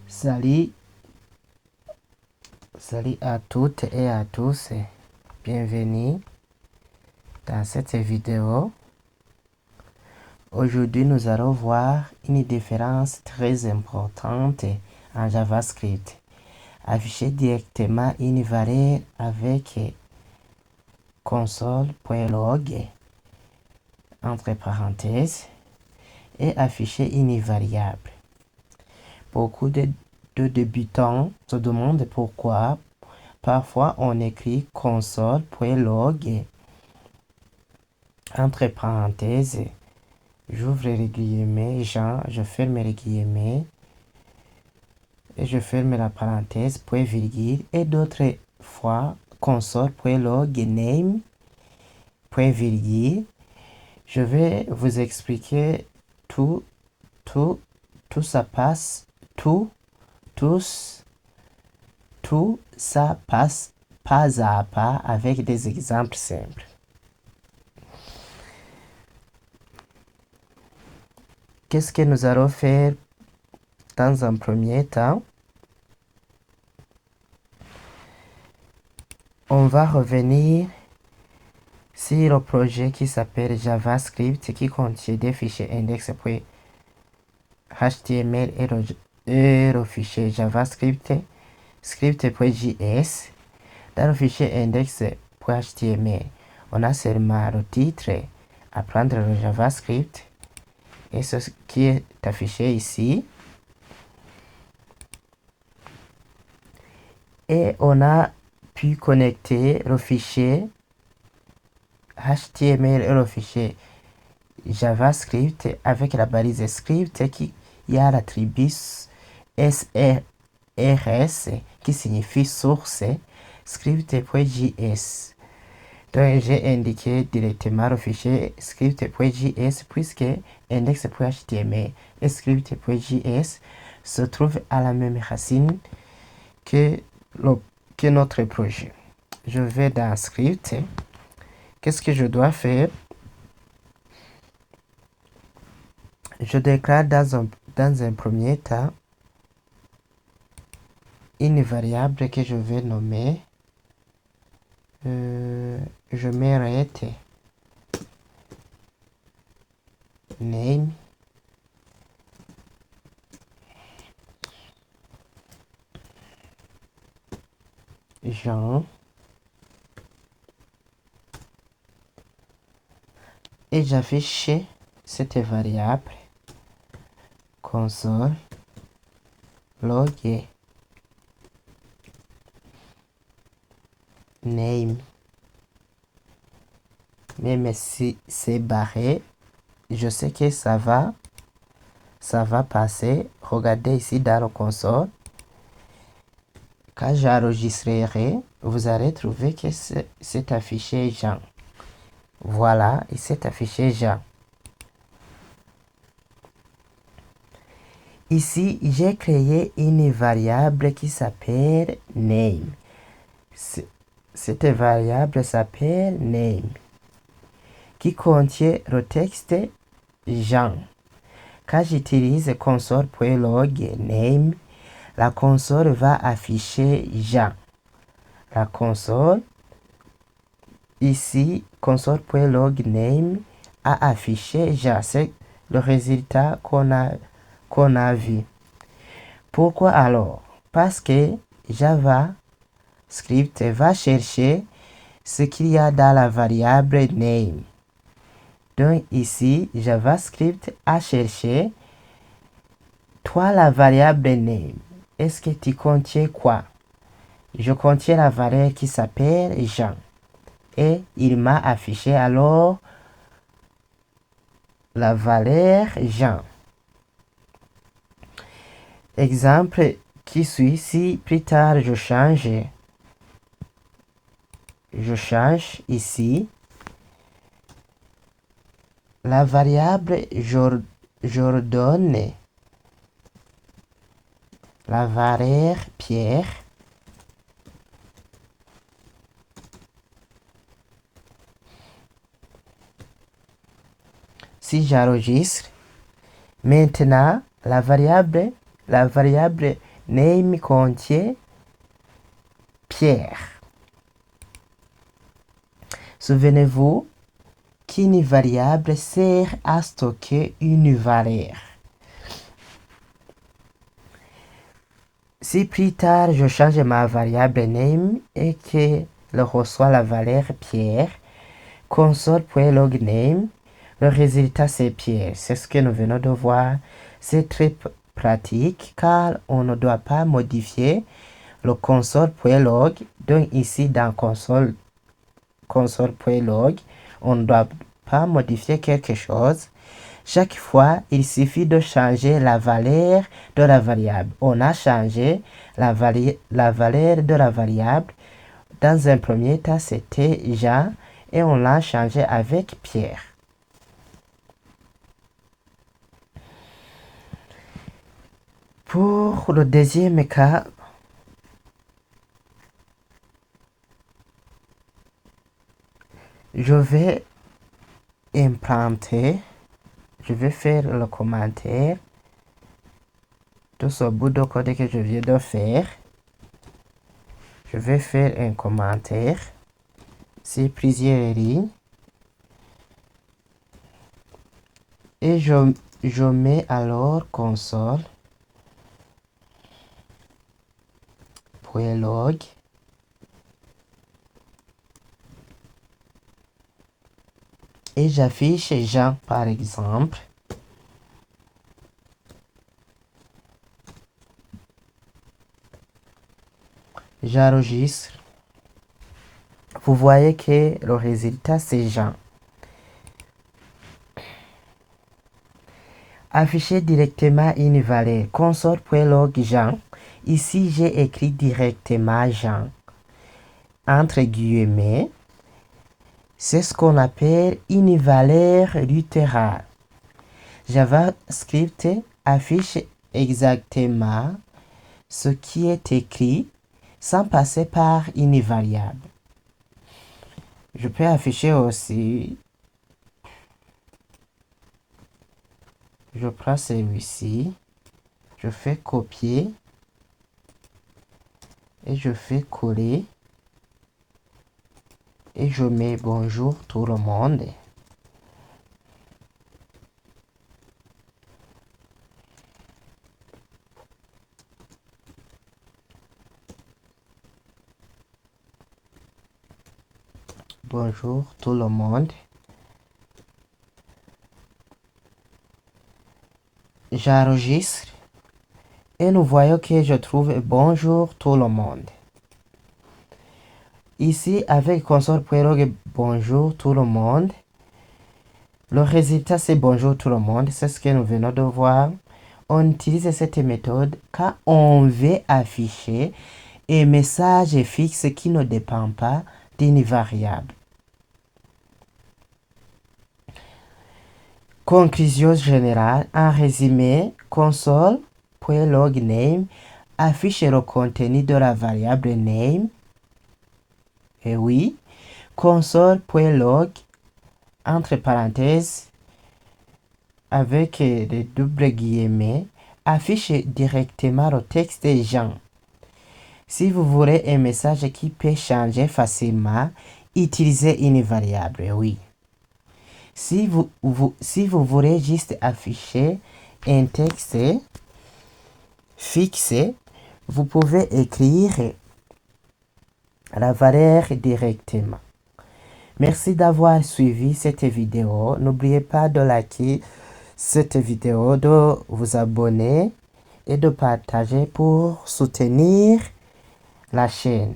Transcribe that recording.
Salut, salut à toutes et à tous, bienvenue dans cette vidéo. Aujourd'hui, nous allons voir une différence très importante en JavaScript. Afficher directement une valeur avec console.log entre parenthèses et afficher une variable. Beaucoup de débutants se demandent pourquoi parfois on écrit console.log entre parenthèses, j'ouvre les guillemets, je ferme les guillemets et je ferme la parenthèse, point virgule, et d'autres fois console.log name, point virgule. Je vais vous expliquer tout ça passe, tout ça passe pas à pas avec des exemples simples. Qu'est-ce que nous allons faire dans un premier temps? On va revenir sur le projet qui s'appelle JavaScript qui contient des fichiers index.html et le fichier JavaScript script.js. Dans le fichier index.html, on a seulement le titre, apprendre le JavaScript, et ce qui est affiché ici. Et on a pu connecter le fichier HTML et le fichier JavaScript avec la balise script qui a l'attribut SRS qui signifie source script.js. Donc j'ai indiqué directement le fichier script.js puisque index.html et script.js se trouvent à la même racine que notre projet. Je vais dans script. Qu'est-ce que je dois faire? Je déclare dans un premier temps une variable que je vais nommer. Je mets name Jean et j'affiche cette variable console log name. Même si c'est barré, je sais que ça va passer. Regardez ici dans la console. Quand j'enregistrerai, vous allez trouver que c'est affiché Jean. Voilà, il s'est affiché Jean. Ici, j'ai créé une variable qui s'appelle name. Cette variable s'appelle name, qui contient le texte Jean. Quand j'utilise console.log name, la console va afficher Jean. La console, ici, console.log name a affiché Jean. C'est le résultat qu'on a vu. Pourquoi alors? Parce que JavaScript va chercher ce qu'il y a dans la variable name. Donc ici, JavaScript a cherché toi la variable name. Est-ce que tu contiens quoi? Je contiens la valeur qui s'appelle Jean. Et il m'a affiché alors la valeur Jean. Exemple qui suit, si plus tard je change ici la variable, je redonne la valeur Pierre. Si j'enregistre, maintenant la variable Name contient Pierre. Souvenez-vous qu'une variable sert à stocker une valeur. Si plus tard je change ma variable name et que je reçois la valeur Pierre, console.log name, le résultat c'est Pierre. C'est ce que nous venons de voir. C'est très pratique car on ne doit pas modifier le console.log. Donc ici dans console.log, on ne doit pas modifier quelque chose. Chaque fois, il suffit de changer la valeur de la variable. On a changé la valeur de la variable. Dans un premier temps, c'était Jean et on l'a changé avec Pierre. Pour le deuxième cas, je vais implanter, je vais faire le commentaire de ce bout de code que je viens de faire. Je vais faire un commentaire sur plusieurs lignes et je mets alors console.log et j'affiche Jean par exemple. J'enregistre. Vous voyez que le résultat c'est Jean. Afficher directement une valeur console.log Jean. Ici j'ai écrit directement Jean entre guillemets. C'est ce qu'on appelle une valeur littérale. JavaScript affiche exactement ce qui est écrit sans passer par une variable. Je peux afficher aussi. Je prends celui-ci. Je fais copier. Et je fais coller. Et je mets bonjour tout le monde. Bonjour tout le monde. J'enregistre et nous voyons que je trouve bonjour tout le monde. Ici, avec console.log bonjour tout le monde, le résultat c'est bonjour tout le monde. C'est ce que nous venons de voir. On utilise cette méthode quand on veut afficher un message fixe qui ne dépend pas d'une variable. Conclusion générale, en résumé, console.log name affiche le contenu de la variable name. Et oui, console.log entre parenthèses avec des doubles guillemets affiche directement le texte des gens. Si vous voulez un message qui peut changer facilement, utilisez une variable, oui. Si vous voulez juste afficher un texte fixe, vous pouvez écrire la valeur directement. Merci d'avoir suivi cette vidéo. N'oubliez pas de liker cette vidéo, de vous abonner et de partager pour soutenir la chaîne.